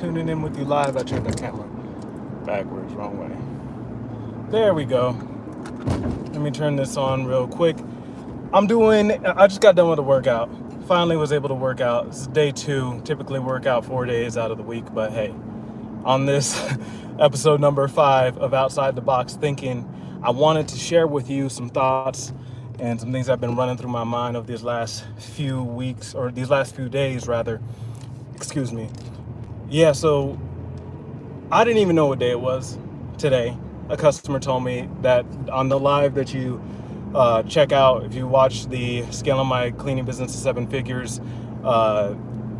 tuning in with you live. I turned the camera backwards, wrong way. There we go. Let me turn this on real quick. I just got done with a workout. Finally was able to work out. It's day 2. Typically work out 4 days out of the week, but hey, on this episode number 5 of Outside the Box Thinking, I wanted to share with you some thoughts and some things I've been running through my mind over these last few weeks, or these last few days rather. Excuse me. Yeah, so I didn't even know what day it was today. A customer told me that on the live that you check out, if you watch the Scaling My Cleaning Business to 7 Figures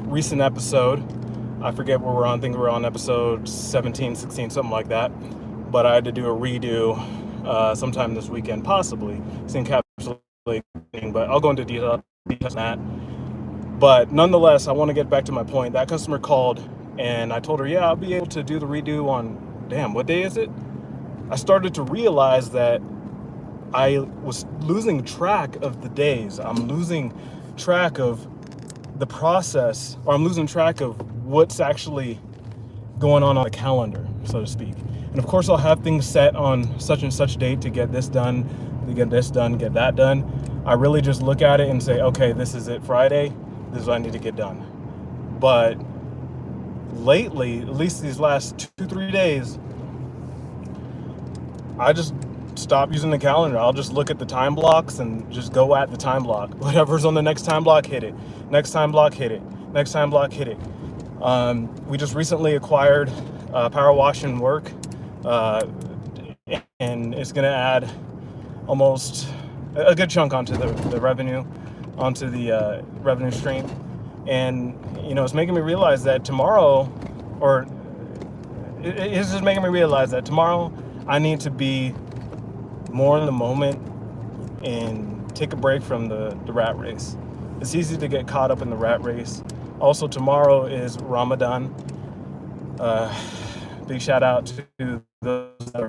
recent episode, I forget where we're on, I think we're on episode 17, 16, something like that. But I had to do a redo sometime this weekend, possibly. It's encapsulating, but I'll go into details on that. But nonetheless, I want to get back to my point. That customer called and I told her, yeah, I'll be able to do the redo on, damn, what day is it? I started to realize that I was losing track of the days. I'm losing track of the process, or I'm losing track of what's actually going on the calendar, so to speak. And of course, I'll have things set on such and such date to get this done, to get this done, get that done. I really just look at it and say, okay, this is it, Friday. This is what I need to get done. But lately, at least these last 2-3 days, I just stop using the calendar. I'll just look at the time blocks and just go at the time block. Whatever's on the next time block, hit it. Next time block, hit it. Next time block, hit it. We just recently acquired Power Wash and Work, and it's going to add almost a good chunk onto the revenue, onto the revenue stream. And, it's making me realize that tomorrow, or it's just making me realize that tomorrow I need to be more in the moment and take a break from the rat race. It's easy to get caught up in the rat race. Also, tomorrow is Ramadan. Big shout out to those that are.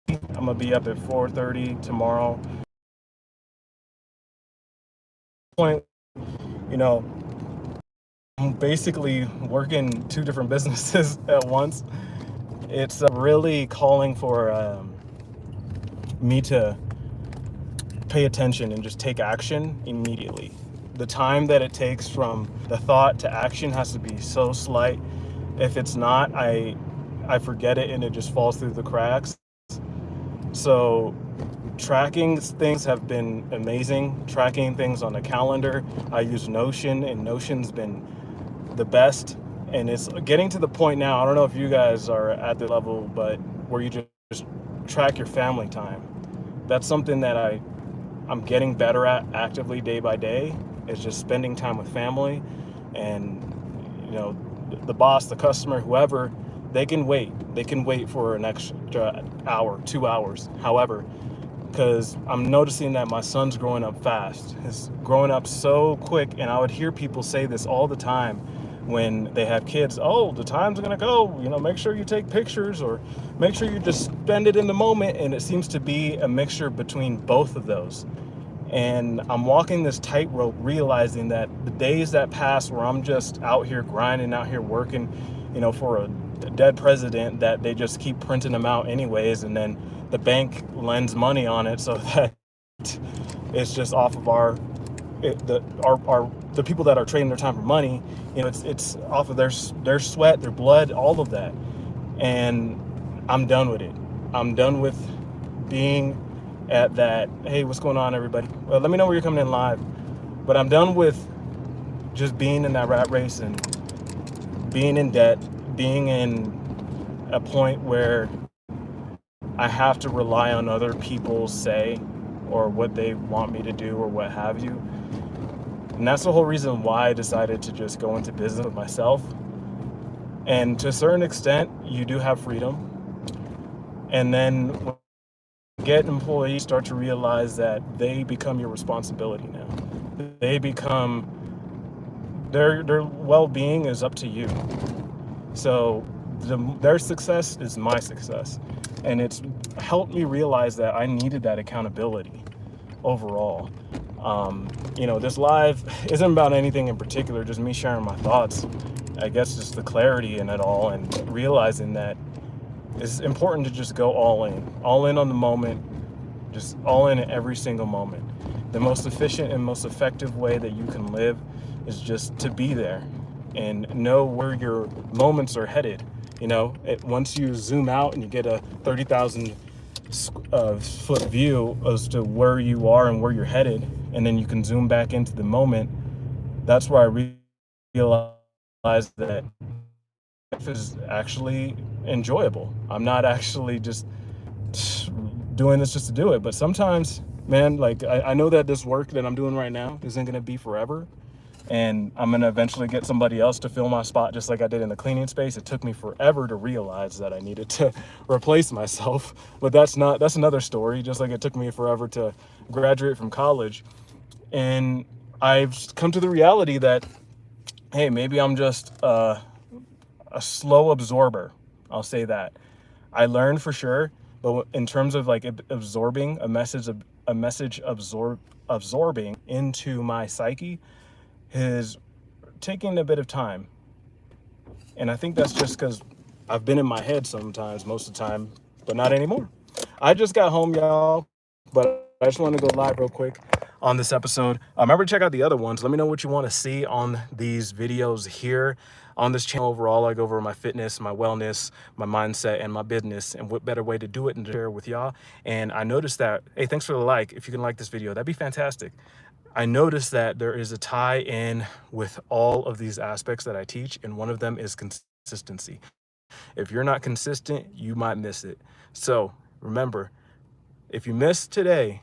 I'm gonna be up at 4:30 tomorrow. Point, I'm basically working 2 different businesses at once. It's really calling for me to pay attention and just take action immediately. The time that it takes from the thought to action has to be so slight. If it's not, I forget it and it just falls through the cracks. So tracking things have been amazing. Tracking things on a calendar. I use Notion, and Notion's been the best. And it's getting to the point now, I don't know if you guys are at the level, but where you just track your family time. That's something that I'm getting better at actively day by day, is just spending time with family. And, the boss, the customer, whoever, they can wait. They can wait for an extra hour, 2 hours, however, because I'm noticing that my son's growing up fast. He's growing up so quick, and I would hear people say this all the time when they have kids. Oh, the time's gonna go, make sure you take pictures, or make sure you just spend it in the moment. And it seems to be a mixture between both of those. And I'm walking this tightrope, realizing that the days that pass where I'm just out here grinding, out here working, for a dead president that they just keep printing them out anyways, and then the bank lends money on it so that it's just off of the people that are trading their time for money. It's off of their sweat, their blood, all of that. And I'm done with it. I'm done with being at that, hey, what's going on, everybody? Well, let me know where you're coming in live. But I'm done with just being in that rat race and being in debt, being in a point where I have to rely on other people's say or what they want me to do or what have you. And that's the whole reason why I decided to just go into business with myself. And to a certain extent, you do have freedom. And then when you get employees, start to realize that they become your responsibility now. They become, their well-being is up to you. So their success is my success. And it's helped me realize that I needed that accountability overall. This live isn't about anything in particular, just me sharing my thoughts. I guess just the clarity in it all, and realizing that it's important to just go all in on the moment, just all in at every single moment. The most efficient and most effective way that you can live is just to be there and know where your moments are headed. Once you zoom out and you get a 30,000 foot view as to where you are and where you're headed, and then you can zoom back into the moment, that's where I realized that life is actually enjoyable. I'm not actually just doing this just to do it, but sometimes, man, like I know that this work that I'm doing right now isn't going to be forever, and I'm going to eventually get somebody else to fill my spot, just like I did in the cleaning space. It took me forever to realize that I needed to replace myself, but that's another story. Just like it took me forever to graduate from college, and I've come to the reality that, hey, maybe I'm just a slow absorber. I'll say that. I learned for sure, but in terms of like absorbing absorbing into my psyche is taking a bit of time. And I think that's just because I've been in my head sometimes, most of the time, but not anymore. I just got home, y'all, but I just want to go live real quick on this episode. Remember to check out the other ones. Let me know what you want to see on these videos here on this channel. Overall, I go over my fitness, my wellness, my mindset, and my business, and what better way to do it and to share with y'all. And I noticed that, hey, thanks for the like. If you can like this video, that'd be fantastic. I noticed that there is a tie in with all of these aspects that I teach, and one of them is consistency. If you're not consistent, you might miss it. So remember, if you miss today,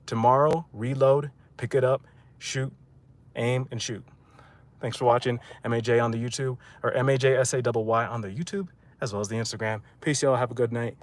tomorrow, reload, pick it up, shoot, aim, and shoot. Thanks for watching. MAJ on the YouTube, or MAJSAYY on the YouTube, as well as the Instagram. Peace, y'all. Have a good night.